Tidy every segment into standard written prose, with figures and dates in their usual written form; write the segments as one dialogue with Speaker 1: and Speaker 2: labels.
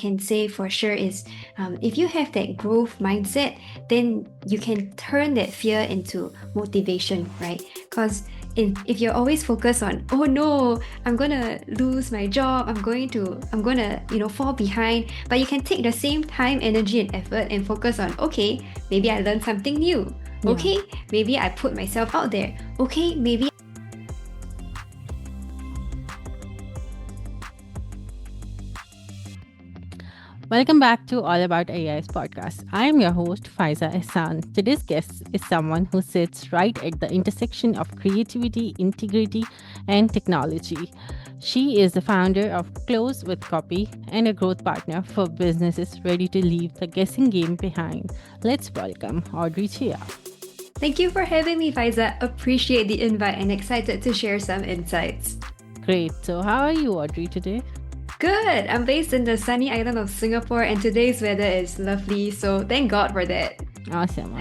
Speaker 1: can say for sure is if you have that growth mindset, then you can turn that fear into motivation, right? Because if you're always focused on, oh no, I'm gonna lose my job, I'm gonna, fall behind, but you can take the same time, energy, and effort and focus on, okay, maybe I learned something new.
Speaker 2: Yeah.
Speaker 1: Okay, maybe I put myself out there. Okay, maybe.
Speaker 2: Welcome back to All About AI's podcast. I am your host, Faiza Ehsan. Today's guest is someone who sits right at the intersection of creativity, integrity, and technology. She is the founder of Close with Copy and a growth partner for businesses ready to leave the guessing game behind. Let's welcome Audrey Chia.
Speaker 1: Thank you for having me, Faiza. Appreciate the invite and excited to share some insights.
Speaker 2: Great. So, how are you, Audrey, today?
Speaker 1: Good. I'm based in the sunny island of Singapore and today's weather is lovely, so thank God for that.
Speaker 2: Awesome.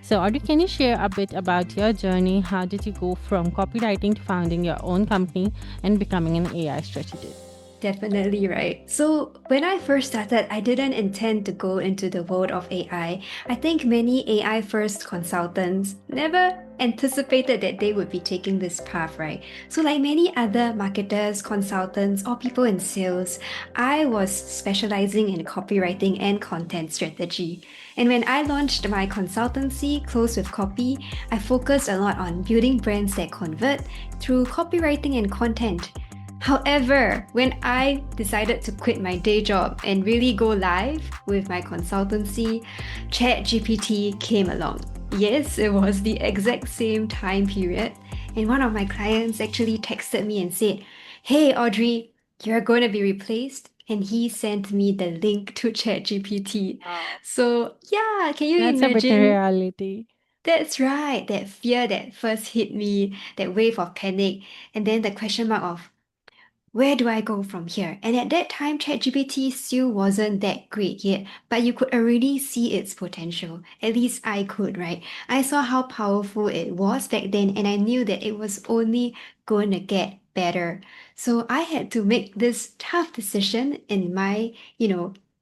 Speaker 2: So, Audrey, can you share a bit about your journey? How did you go from copywriting to founding your own company and becoming an AI strategist?
Speaker 1: Definitely right. So, when I first started, I didn't intend to go into the world of AI. I think many AI first consultants never anticipated that they would be taking this path, right? So, like many other marketers, consultants, or people in sales, I was specializing in copywriting and content strategy. And when I launched my consultancy, Close with Copy, I focused a lot on building brands that convert through copywriting and content. However, when I decided to quit my day job and really go live with my consultancy, ChatGPT came along. Yes, it was the exact same time period. And one of my clients actually texted me and said, "Hey, Audrey, you're going to be replaced." And he sent me the link to ChatGPT.
Speaker 2: Wow.
Speaker 1: So, yeah, can you
Speaker 2: That's a bit
Speaker 1: imagine?
Speaker 2: reality.
Speaker 1: That's right, that fear that first hit me, that wave of panic, and then the question mark of, where do I go from here? And at that time, ChatGPT still wasn't that great yet, but you could already see its potential. At least I could, right? I saw how powerful it was back then, and I knew that it was only going to get better. So I had to make this tough decision in my,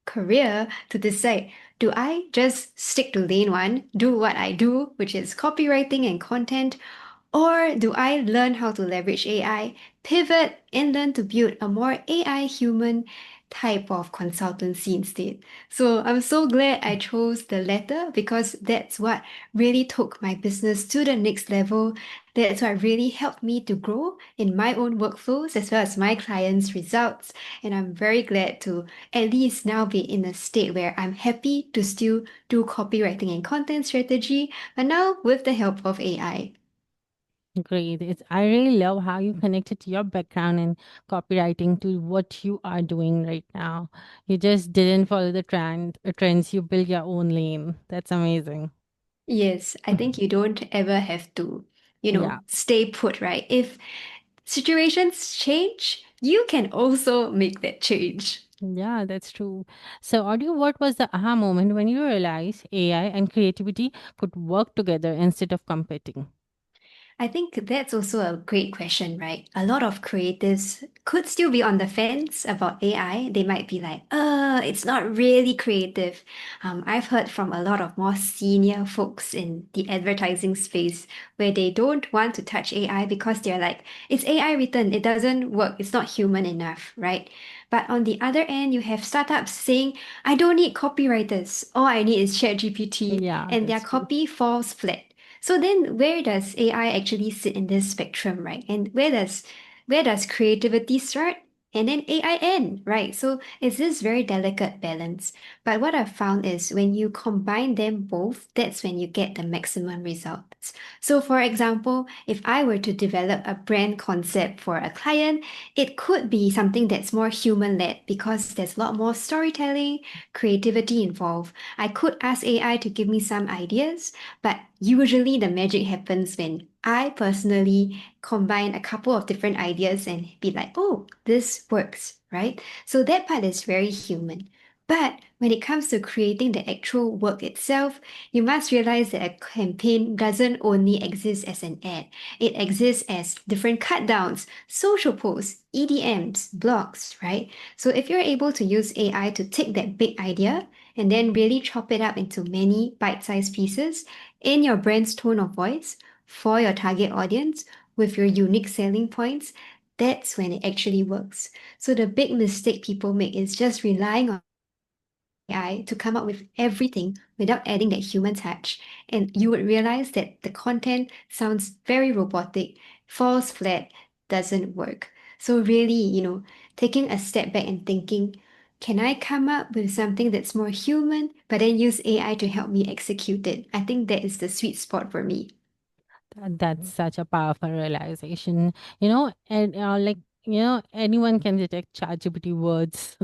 Speaker 1: career to decide, do I just stick to lane one, do what I do, which is copywriting and content, or do I learn how to leverage AI, pivot, and learn to build a more AI human type of consultancy instead? So I'm so glad I chose the latter because that's what really took my business to the next level. That's what really helped me to grow in my own workflows as well as my clients' results. And I'm very glad to at least now be in a state where I'm happy to still do copywriting and content strategy, but now with the help of AI.
Speaker 2: Great. I really love how you connected your background in copywriting to what you are doing right now. You just didn't follow the trends. You built your own lane. That's amazing.
Speaker 1: Yes, I think you don't ever have to,
Speaker 2: Yeah.
Speaker 1: stay put, right? If situations change, you can also make that change.
Speaker 2: Yeah, that's true. So, Audio, what was the aha moment when you realized AI and creativity could work together instead of competing?
Speaker 1: I think that's also a great question, right? A lot of creatives could still be on the fence about AI. They might be like, it's not really creative. I've heard from a lot of more senior folks in the advertising space where they don't want to touch AI because they're like, it's AI written, it doesn't work, it's not human enough, right? But on the other end, you have startups saying, I don't need copywriters. All I need is ChatGPT,
Speaker 2: Yeah,
Speaker 1: and their
Speaker 2: that's true.
Speaker 1: copy falls flat. So then where does AI actually sit in this spectrum, right? And where does creativity start? And then AI end, right? So it's this very delicate balance. But what I've found is when you combine them both, that's when you get the maximum results. So for example, if I were to develop a brand concept for a client, it could be something that's more human-led because there's a lot more storytelling, creativity involved. I could ask AI to give me some ideas, but usually the magic happens when I personally combine a couple of different ideas and be like, oh, this works, right? So that part is very human. But when it comes to creating the actual work itself, you must realize that a campaign doesn't only exist as an ad. It exists as different cut downs, social posts, EDMs, blogs, right? So if you're able to use AI to take that big idea and then really chop it up into many bite-sized pieces in your brand's tone of voice for your target audience with your unique selling points, that's when it actually works. So the big mistake people make is just relying on AI to come up with everything without adding that human touch. And you would realize that the content sounds very robotic, falls flat, doesn't work. So really, taking a step back and thinking, can I come up with something that's more human, but then use AI to help me execute it? I think that is the sweet spot for me.
Speaker 2: That's such a powerful realization. And anyone can detect ChatGPT words.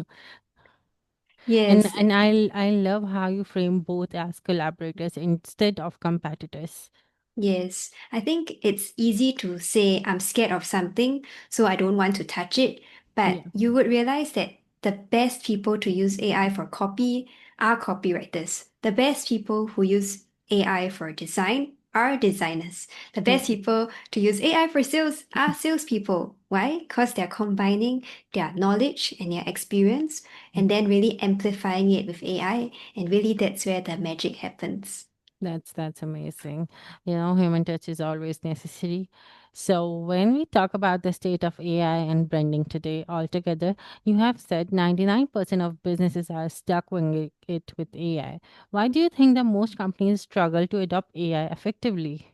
Speaker 2: and
Speaker 1: Yes,
Speaker 2: and I love how you frame both as collaborators instead of competitors.
Speaker 1: yes, I think it's easy to say I'm scared of something, so I don't want to touch it. But
Speaker 2: Yeah.
Speaker 1: you would realize that the best people to use AI for copy are copywriters. The best people who use AI for design are designers. The
Speaker 2: Yeah.
Speaker 1: best people to use AI for sales are salespeople. Why? Because they're combining their knowledge and their experience and then really amplifying it with AI. And really, that's where the magic happens.
Speaker 2: That's amazing. Human touch is always necessary. So when we talk about the state of AI and branding today altogether, you have said 99% of businesses are stuck winging it with AI. Why do you think that most companies struggle to adopt AI effectively?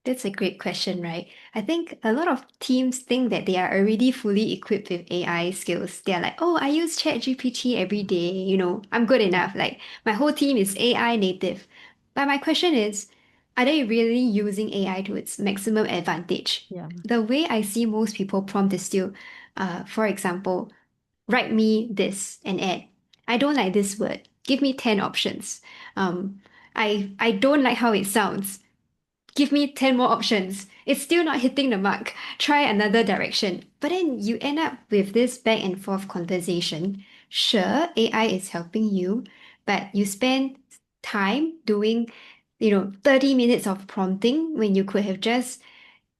Speaker 1: That's a great question, right? I think a lot of teams think that they are already fully equipped with AI skills. They're like, oh, I use ChatGPT every day, I'm good enough. Like, my whole team is AI native. But my question is, are they really using AI to its maximum advantage?
Speaker 2: Yeah.
Speaker 1: The way I see most people prompt is still, for example, write me this and add. I don't like this word. Give me 10 options. I don't like how it sounds. Give me 10 more options. It's still not hitting the mark. Try another direction. But then you end up with this back and forth conversation. Sure, AI is helping you, but you spend time doing, 30 minutes of prompting when you could have just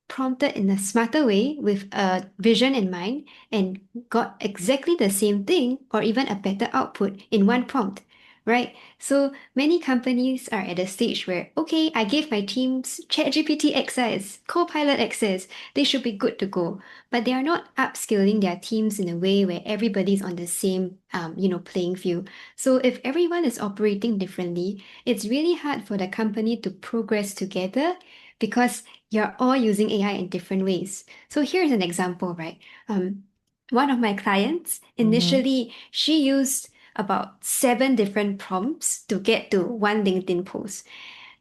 Speaker 1: prompted in a smarter way with a vision in mind and got exactly the same thing or even a better output in one prompt, right? So many companies are at a stage where, okay, I gave my teams ChatGPT access, Copilot access, they should be good to go. But they are not upskilling their teams in a way where everybody's on the same, playing field. So if everyone is operating differently, it's really hard for the company to progress together because you're all using AI in different ways. So here's an example, right? Um, one of my clients,
Speaker 2: Mm-hmm.
Speaker 1: initially, she used about 7 different prompts to get to one LinkedIn post.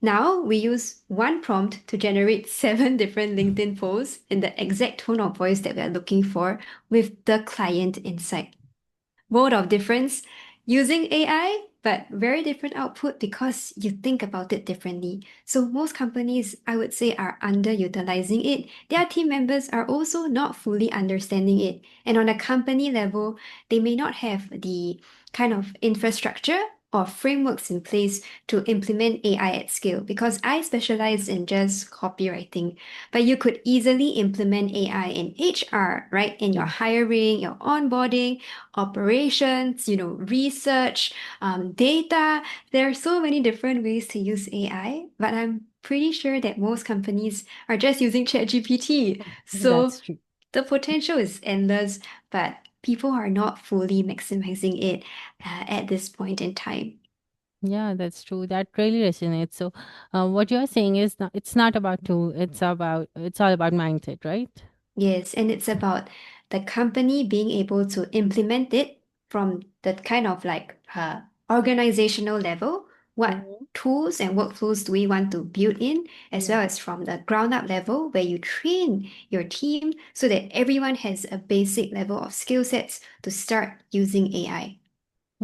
Speaker 1: Now we use one prompt to generate 7 different LinkedIn posts in the exact tone of voice that we're looking for with the client inside. Mode of difference using AI, but very different output because you think about it differently. So most companies, I would say, are underutilizing it. Their team members are also not fully understanding it. And on a company level, they may not have the kind of infrastructure or frameworks in place to implement AI at scale because I specialize in just copywriting. But you could easily implement AI in HR, right? In your
Speaker 2: Yeah.
Speaker 1: hiring, your onboarding, operations, research, data. There are so many different ways to use AI, but I'm pretty sure that most companies are just using ChatGPT. So
Speaker 2: That's true.
Speaker 1: the potential is endless, but people are not fully maximizing it at this point in time.
Speaker 2: Yeah, that's true. That really resonates. So, what you're saying is not, it's not about tool. It's all about mindset, right?
Speaker 1: Yes, and it's about the company being able to implement it from the kind of like organizational level. What
Speaker 2: Mhm.
Speaker 1: tools and workflows do we want to build in, as
Speaker 2: Yeah.
Speaker 1: well as from the ground up level where you train your team so that everyone has a basic level of skill sets to start using AI.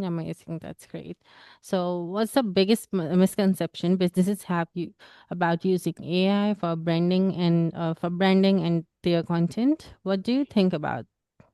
Speaker 2: Amazing. That's great. So, what's the biggest misconception businesses have you about using AI for branding and their content? What do you think about?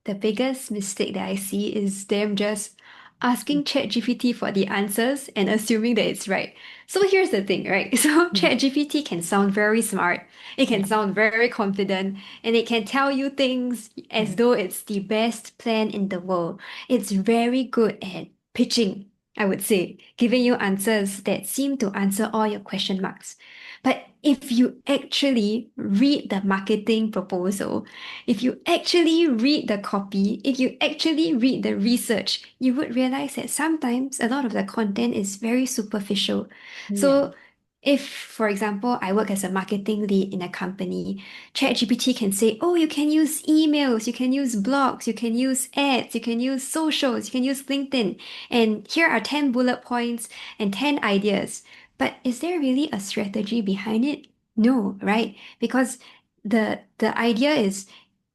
Speaker 1: The biggest mistake that I see is them just asking ChatGPT for the answers and assuming that it's right. So here's the thing, right? So
Speaker 2: Mm.
Speaker 1: ChatGPT can sound very smart, it can
Speaker 2: Yeah.
Speaker 1: sound very confident, and it can tell you things as
Speaker 2: Mm.
Speaker 1: though it's the best plan in the world. It's very good at pitching, I would say, giving you answers that seem to answer all your question marks. But if you actually read the marketing proposal, if you actually read the copy, if you actually read the research, you would realize that sometimes a lot of the content is very superficial.
Speaker 2: Yeah.
Speaker 1: So, if, for example, I work as a marketing lead in a company, ChatGPT can say, oh, you can use emails, you can use blogs, you can use ads, you can use socials, you can use LinkedIn. And here are 10 bullet points and 10 ideas. But is there really a strategy behind it? No, right? Because the idea is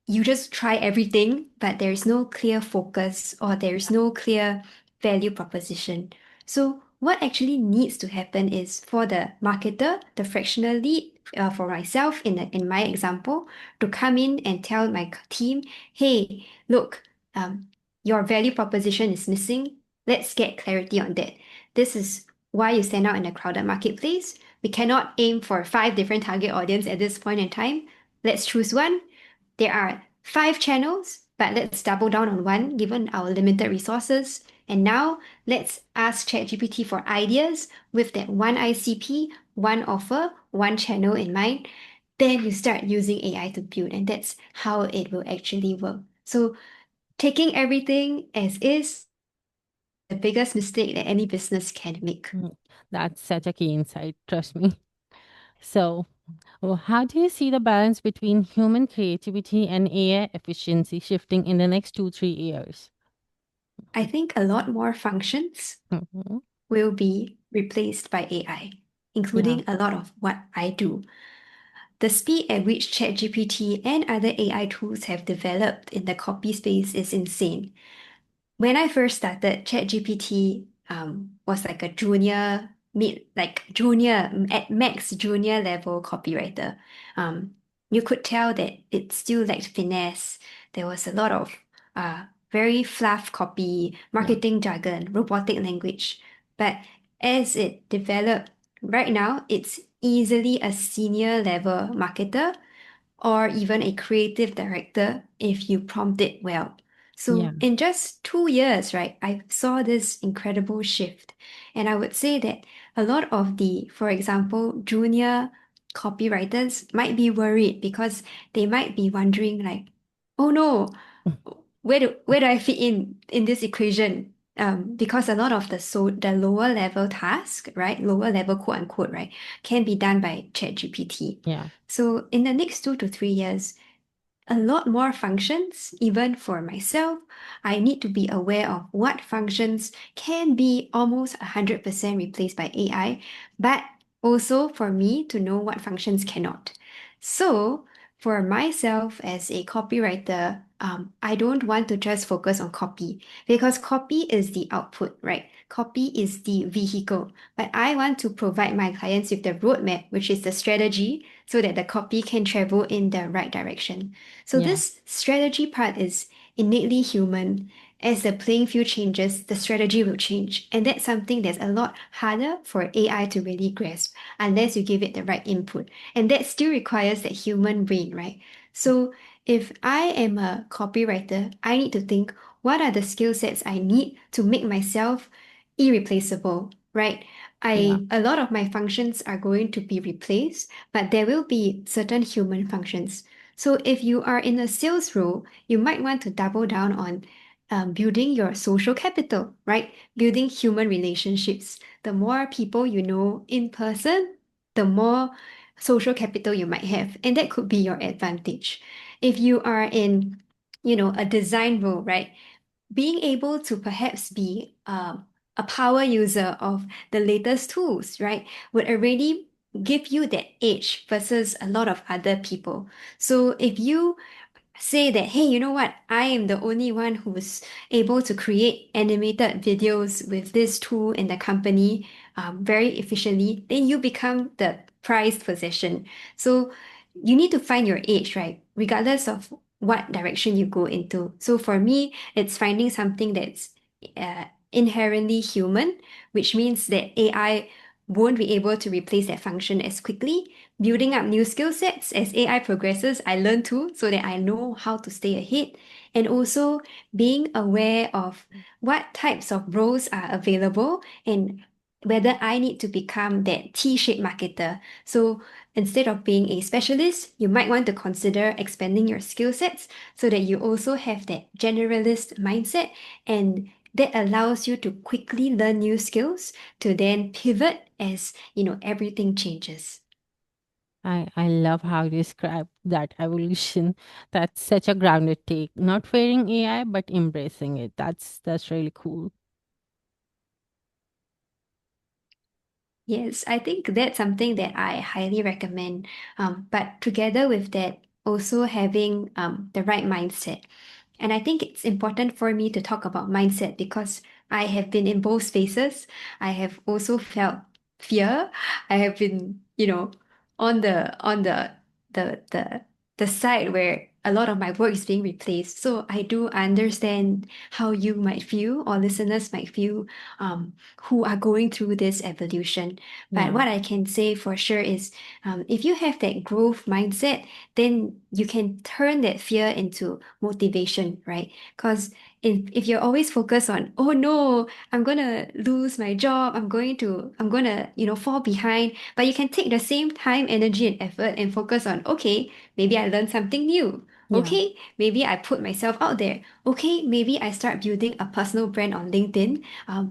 Speaker 1: you just try everything, but there's no clear focus or there's no clear value proposition. So what actually needs to happen is for the marketer, the fractional lead, for myself in my example, to come in and tell my team, hey, look, um, your value proposition is missing. Let's get clarity on that. This is why you stand out in a crowded marketplace. We cannot aim for five different target audience at this point in time. Let's choose one. There are five channels, but let's double down on one given our limited resources. And now let's ask ChatGPT for ideas with that one ICP, one offer, one channel in mind. Then you start using AI to build, and that's how it will actually work. So taking everything as is, the biggest mistake that any business can make.
Speaker 2: Mm. That's such a key insight, trust me. So, how do you see the balance between human creativity and AI efficiency shifting in the next 2, 3 years?
Speaker 1: I think a lot more functions
Speaker 2: Mhm.
Speaker 1: will be replaced by AI,
Speaker 2: Yeah.
Speaker 1: including a lot of what I do. The speed at which ChatGPT and other AI tools have developed in the copy space is insane. When I first started, ChatGPT was like a junior, at max junior level copywriter. Um, you could tell that it still lacked finesse. There was a lot of very fluff copy,
Speaker 2: Yeah.
Speaker 1: marketing jargon, robotic language. But as it developed, right now, it's easily a senior level marketer or even a creative director if you prompt it well.
Speaker 2: Yeah.
Speaker 1: So in just 2 years, right, I saw this incredible shift. And I would say that a lot of the, for example, junior copywriters might be worried because they might be wondering like, oh no, where do I fit in this equation? Because a lot of the lower level task, right, lower level quote unquote, right, can be done by ChatGPT.
Speaker 2: Yeah.
Speaker 1: So in the next 2 to 3 years, a lot more functions, even for myself. I need to be aware of what functions can be almost 100% replaced by AI, but also for me to know what functions cannot. So, for myself as a copywriter, I don't want to just focus on copy because copy is the output, right? Copy is the vehicle, but I want to provide my clients with the roadmap, which is the strategy, so that the copy can travel in the right direction. So
Speaker 2: Yeah.
Speaker 1: this strategy part is innately human. As the playing field changes, the strategy will change. And that's something that's a lot harder for AI to really grasp unless you give it the right input. And that still requires that human brain, right? So if I am a copywriter, I need to think what are the skill sets I need to make myself irreplaceable, right?
Speaker 2: Yeah.
Speaker 1: A lot of my functions are going to be replaced, but there will be certain human functions. So if you are in a sales role, you might want to double down on building your social capital, right? Building human relationships. The more people you know in person, the more social capital you might have, and that could be your advantage. If you are in, a design role, right? Being able to perhaps be a power user of the latest tools, right, would already give you that edge versus a lot of other people. So if you say that, hey, you know what? I am the only one who's able to create animated videos with this tool in the company very efficiently, then you become the prized possession. So you need to find your edge, right? Regardless of what direction you go into. So for me, it's finding something that's uh, inherently human, which means that AI won't be able to replace that function as quickly. Building up new skill sets as AI progresses, I learn too, so that I know how to stay ahead. And also being aware of what types of roles are available and whether I need to become that T-shaped marketer. So instead of being a specialist, you might want to consider expanding your skill sets so that you also have that generalist mindset, and that allows you to quickly learn new skills to then pivot as, everything changes.
Speaker 2: I love how you describe that evolution. That's such a grounded take. Not fearing AI, but embracing it. That's really cool.
Speaker 1: Yes, I think that's something that I highly recommend. But together with that, also having the right mindset. And I think it's important for me to talk about mindset because I have been in both spaces. I have also felt fear. I have been, on the side where a lot of my work is being replaced. So I do understand how you might feel or listeners might feel who are going through this evolution. But
Speaker 2: Yeah,
Speaker 1: what I can say for sure is if you have that growth mindset, then you can turn that fear into motivation, right? Because if you're always focused on, oh no, I'm gonna lose my job, I'm gonna, fall behind, but you can take the same time, energy, and effort and focus on, okay, maybe I learned something new.
Speaker 2: yeah.
Speaker 1: Okay, maybe I put myself out there. Okay, maybe I start building a personal brand on LinkedIn,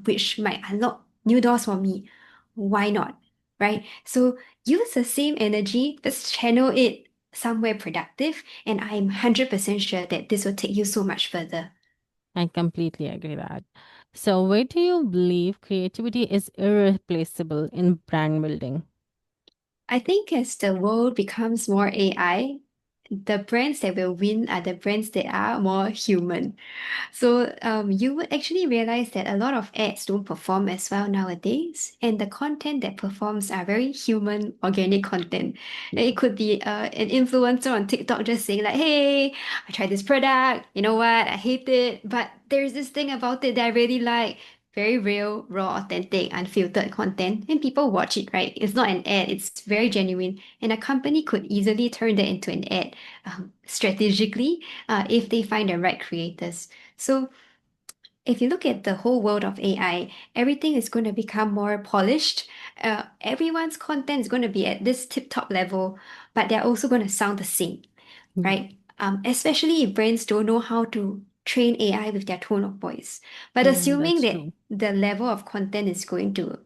Speaker 1: which might unlock new doors for me. Why not? Right? So use the same energy, just channel it somewhere productive, and I'm 100% sure that this will take you so much further.
Speaker 2: I completely agree that. So, where do you believe creativity is irreplaceable in brand building?
Speaker 1: I think as the world becomes more AI, the brands that will win are the brands that are more human. So you would actually realize that a lot of ads don't perform as well nowadays, and the content that performs are very human, organic content. And it could be an influencer on TikTok just saying like, "Hey, I tried this product. You know what? I hate it, but there's this thing about it that I really like." Very real, raw, authentic, unfiltered content, and people watch it, right? It's not an ad, it's very genuine. And a company could easily turn that into an ad strategically if they find the right creators. So if you look at the whole world of AI, everything is going to become more polished. Everyone's content is going to be at this tip-top level, but they're also going to sound the same,
Speaker 2: Yeah,
Speaker 1: right? Especially if brands don't know how to train AI with their tone of voice. But
Speaker 2: yeah,
Speaker 1: assuming
Speaker 2: that's
Speaker 1: that
Speaker 2: true.
Speaker 1: the level of content is going to,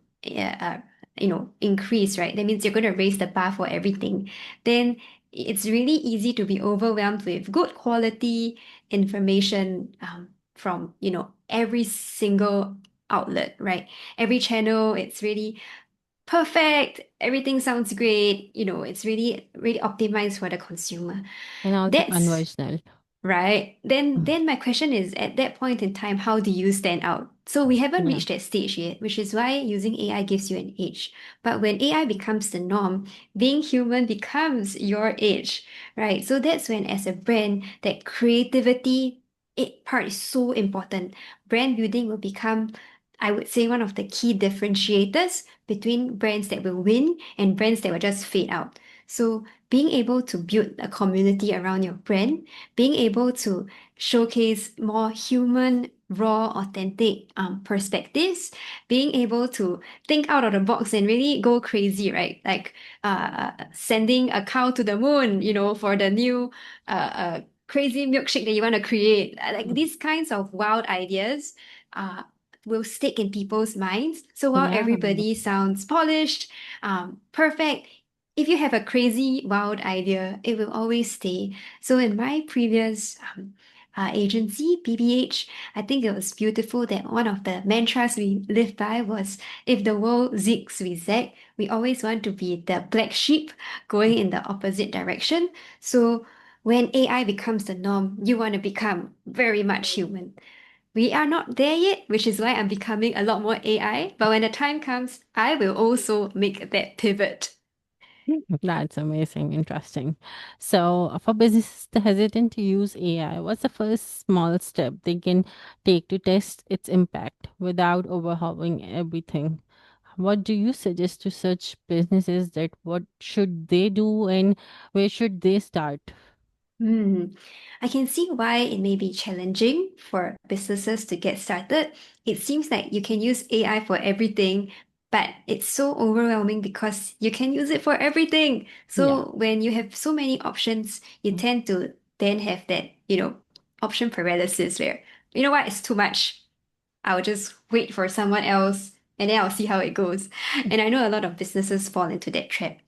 Speaker 1: increase, right? That means you're going to raise the bar for everything. Then it's really easy to be overwhelmed with good quality information from, every single outlet, right? Every channel, it's really perfect. Everything sounds great. It's really, really optimized for the consumer.
Speaker 2: And also
Speaker 1: That's
Speaker 2: conversational.
Speaker 1: right. Then my question is, at that point in time, how do you stand out? So we haven't
Speaker 2: Yeah.
Speaker 1: reached that stage yet, which is why using AI gives you an edge. But when AI becomes the norm, being human becomes your edge, right? So that's when, as a brand, that creativity part is so important. Brand building will become, I would say, one of the key differentiators between brands that will win and brands that will just fade out. So being able to build a community around your brand, being able to showcase more human, raw, authentic perspectives, being able to think out of the box and really go crazy, right? Like sending a cow to the moon, for the new crazy milkshake that you want to create. Like these kinds of wild ideas uh, will stick in people's minds. So while
Speaker 2: Yeah.
Speaker 1: everybody sounds polished, perfect, if you have a crazy, wild idea, it will always stay. So in my previous agency, PBH, I think it was beautiful that one of the mantras we lived by was, if the world zigs, we zag. We always want to be the black sheep going in the opposite direction. So when AI becomes the norm, you want to become very much human. We are not there yet, which is why I'm becoming a lot more AI. But when the time comes, I will also make that pivot.
Speaker 2: That's amazing, interesting. So, for businesses hesitant to use AI, what's the first small step they can take to test its impact without overhauling everything? What do you suggest to such businesses that what should they do and where should they start?
Speaker 1: Hmm. I can see why it may be challenging for businesses to get started. It seems like you can use AI for everything, but it's so overwhelming because you can use it for everything.
Speaker 2: Yeah.
Speaker 1: So when you have so many options, you
Speaker 2: Mm.
Speaker 1: tend to then have that, option paralysis where, you know what, it's too much. I'll just wait for someone else and then I'll see how it goes. And I know a lot of businesses fall into that trap.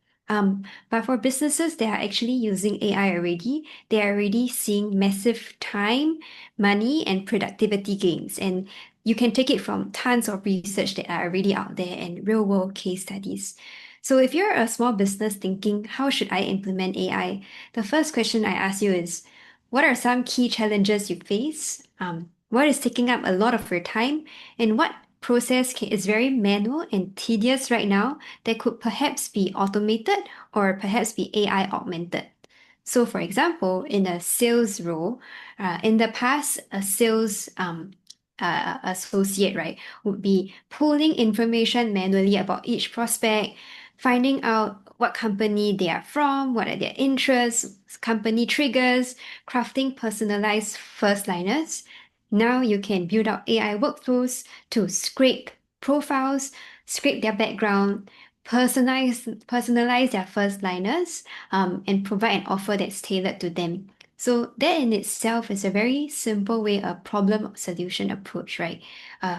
Speaker 1: But for businesses that are actually using AI already, they are already seeing massive time, money, and productivity gains. And you can take it from tons of research that are already out there and real world case studies. So if you're a small business thinking, how should I implement AI? The first question I ask you is, what are some key challenges you face? What is taking up a lot of your time? And what is very manual and tedious right now that could perhaps be automated or perhaps be AI augmented? So, for example, in a sales role, in the past, a sales associate, right, would be pulling information manually about each prospect, finding out what company they are from, what are their interests, company triggers, crafting personalized first liners. Now you can build out AI workflows to scrape profiles, scrape their background, personalize their first liners, and provide an offer that's tailored to them. So that in itself is a very simple way, a problem solution approach, right?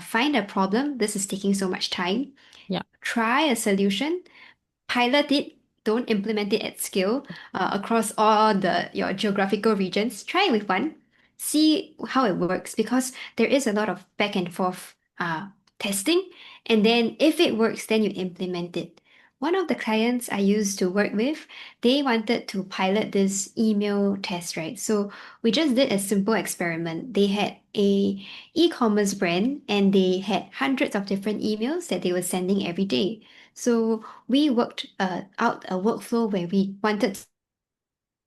Speaker 1: Find a problem. This is taking so much time.
Speaker 2: Yeah.
Speaker 1: Try a solution, pilot it, don't implement it at scale across all the your geographical regions. Try it with one, see how it works because there is a lot of back and forth testing. And then if it works, then you implement it. One of the clients I used to work with, they wanted to pilot this email test, right? So we just did a simple experiment. They had a e-commerce brand and they had hundreds of different emails that they were sending every day. So we worked out a workflow where we wanted to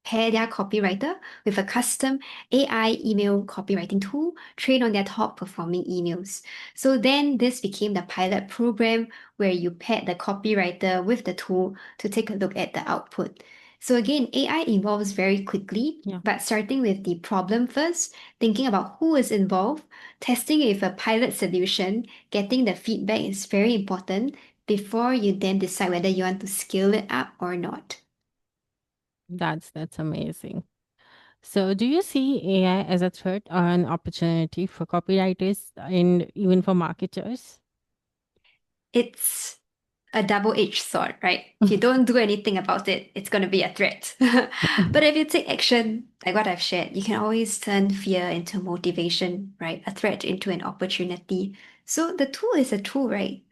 Speaker 1: pair their copywriter with a custom AI email copywriting tool trained on their top performing emails. So then this became the pilot program where you paired the copywriter with the tool to take a look at the output. So again, AI evolves very quickly,
Speaker 2: Yeah.
Speaker 1: but starting with the problem first, thinking about who is involved, testing if a pilot solution, getting the feedback is very important before you then decide whether you want to scale it up or not.
Speaker 2: That's amazing. So, do you see AI as a threat or an opportunity for copywriters and even for marketers?
Speaker 1: It's a double-edged sword, right? If you don't do anything about it, it's going to be a threat. But if you take action, like what I've shared, you can always turn fear into motivation, right? A threat into an opportunity. So the tool is a tool, right?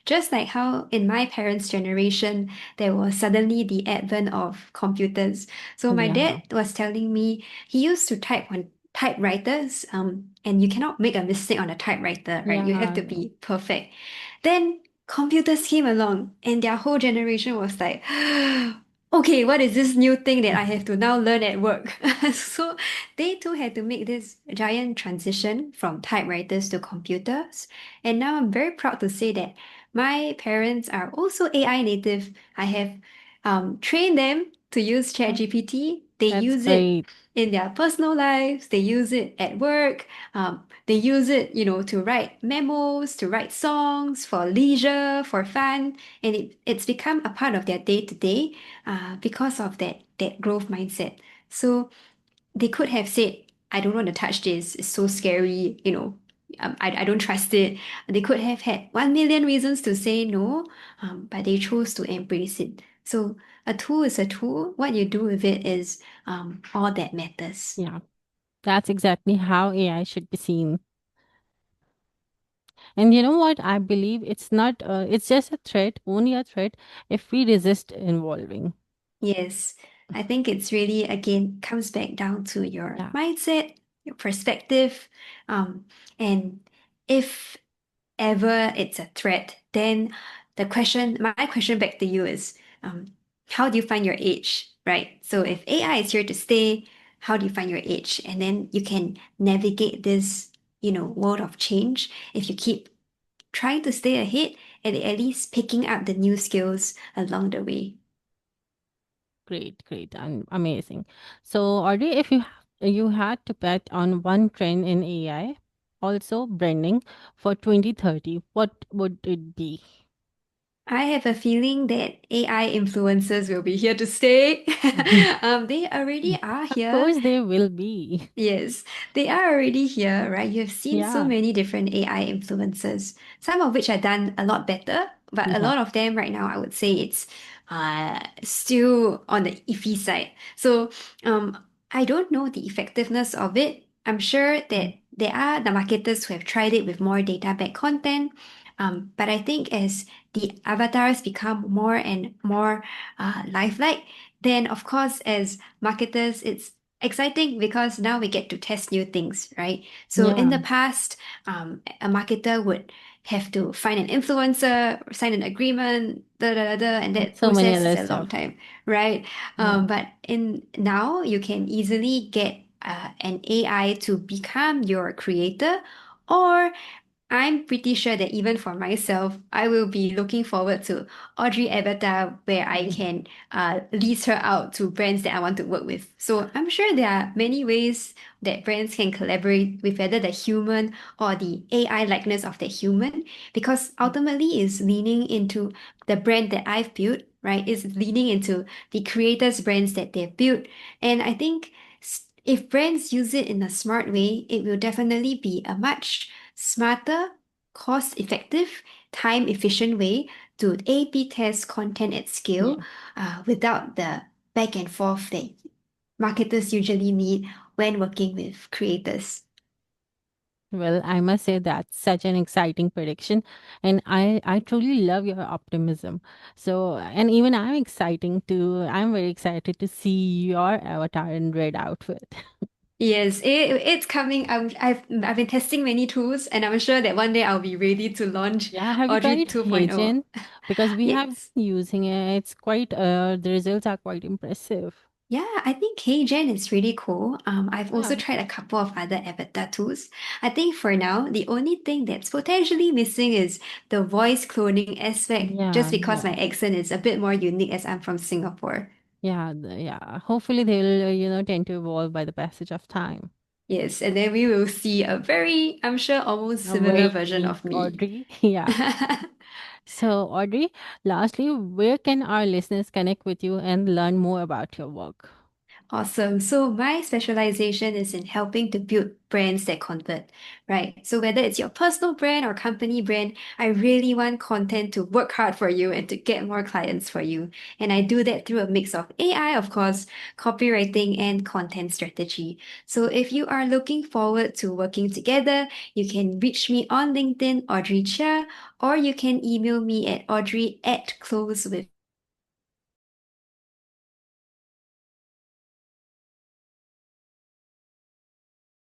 Speaker 1: Just like how in my parents' generation, there was suddenly the advent of computers. So my
Speaker 2: Yeah.
Speaker 1: dad was telling me he used to type on typewriters, and you cannot make a mistake on a typewriter, right? You have
Speaker 2: Yeah.
Speaker 1: to be perfect. Then computers came along and their whole generation was like, okay, what is this new thing that I have to now learn at work? So they too had to make this giant transition from typewriters to computers. And now I'm very proud to say that my parents are also AI native. I have trained them to use
Speaker 2: Oh,
Speaker 1: ChatGPT. They
Speaker 2: that's
Speaker 1: use it
Speaker 2: great.
Speaker 1: in their personal lives, they use it at work. They use it, to write memos, to write songs for leisure, for fun, and it's become a part of their day to day because of that growth mindset. So they could have said, I don't want to touch this, it's so scary, I don't trust it. They could have had 1 million reasons to say no, but they chose to embrace it. So a tool is a tool. What you do with it is all that matters.
Speaker 2: Yeah. That's exactly how AI should be seen. And you know what? I believe it's not, it's just a threat, only a threat if we resist involving.
Speaker 1: Yes, I think it's really, again, comes back down to your
Speaker 2: Yeah.
Speaker 1: mindset, your perspective, and if ever it's a threat, then my question back to you is, how do you find your edge, right? So if AI is here to stay, how do you find your edge? And then you can navigate this, world of change if you keep trying to stay ahead and at least picking up the new skills along the way.
Speaker 2: Great, great, and amazing. So, Audrey, if you had to bet on one trend in AI, also branding for 2030, what would it be?
Speaker 1: I have a feeling that AI influencers will be here to stay. They already are
Speaker 2: Of
Speaker 1: here.
Speaker 2: course, they will be.
Speaker 1: Yes, they are already here, right? You have seen so
Speaker 2: Yeah,
Speaker 1: many different AI influencers, some of which are done a lot better, but a
Speaker 2: yeah,
Speaker 1: lot of them right now, I would say it's still on the iffy side. So I don't know the effectiveness of it. I'm sure
Speaker 2: mm,
Speaker 1: that there are the marketers who have tried it with more data-backed content. But I think as the avatars become more and more lifelike, then of course, as marketers, it's exciting because now we get to test new things, right? So in
Speaker 2: yeah.
Speaker 1: the past, a marketer would have to find an influencer, sign an agreement, and that
Speaker 2: So many
Speaker 1: process is
Speaker 2: other
Speaker 1: a long
Speaker 2: stuff.
Speaker 1: time, right?
Speaker 2: Yeah,
Speaker 1: But in now you can easily get an AI to become your creator, or I'm pretty sure that even for myself, I will be looking forward to Audrey Avatar, where I can lease her out to brands that I want to work with. So I'm sure there are many ways that brands can collaborate with either the human or the AI likeness of the human, because ultimately is leaning into the brand that I've built, right? Is leaning into the creators' brands that they've built. And I think if brands use it in a smart way, it will definitely be a much smarter, cost-effective, time-efficient way to A/B test content at scale
Speaker 2: yeah.
Speaker 1: without the back and forth that marketers usually need when working with creators.
Speaker 2: Well, I must say that's such an exciting prediction, and I truly love your optimism. So, and even I'm very excited to see your avatar in red outfit.
Speaker 1: Yes, it's coming. I've been testing many tools, and I'm sure that one day I'll be ready to launch
Speaker 2: Yeah, have you
Speaker 1: Audrey
Speaker 2: tried
Speaker 1: 2.0.
Speaker 2: Heygen? Because we have
Speaker 1: Yes.
Speaker 2: been using it. It's quite the results are quite impressive.
Speaker 1: Yeah, I think KGen is really cool. I've also
Speaker 2: Yeah,
Speaker 1: tried a couple of other avatar tools. I think for now, the only thing that's potentially missing is the voice cloning aspect, just
Speaker 2: yeah,
Speaker 1: because my
Speaker 2: yeah.
Speaker 1: accent is a bit more unique as I'm from Singapore.
Speaker 2: Yeah. Hopefully they'll tend to evolve by the passage of time.
Speaker 1: Yes, and then we will see a very, I'm sure, almost
Speaker 2: A
Speaker 1: similar
Speaker 2: very
Speaker 1: version
Speaker 2: unique
Speaker 1: of me.
Speaker 2: Audrey. Yeah. So, Audrey, lastly, where can our listeners connect with you and learn more about your work?
Speaker 1: Awesome. So my specialization is in helping to build brands that convert, right? So whether it's your personal brand or company brand, I really want content to work hard for you and to get more clients for you. And I do that through a mix of AI, of course, copywriting and content strategy. So if you are looking forward to working together, you can reach me on LinkedIn, Audrey Chia, or you can email me at audrey@closewith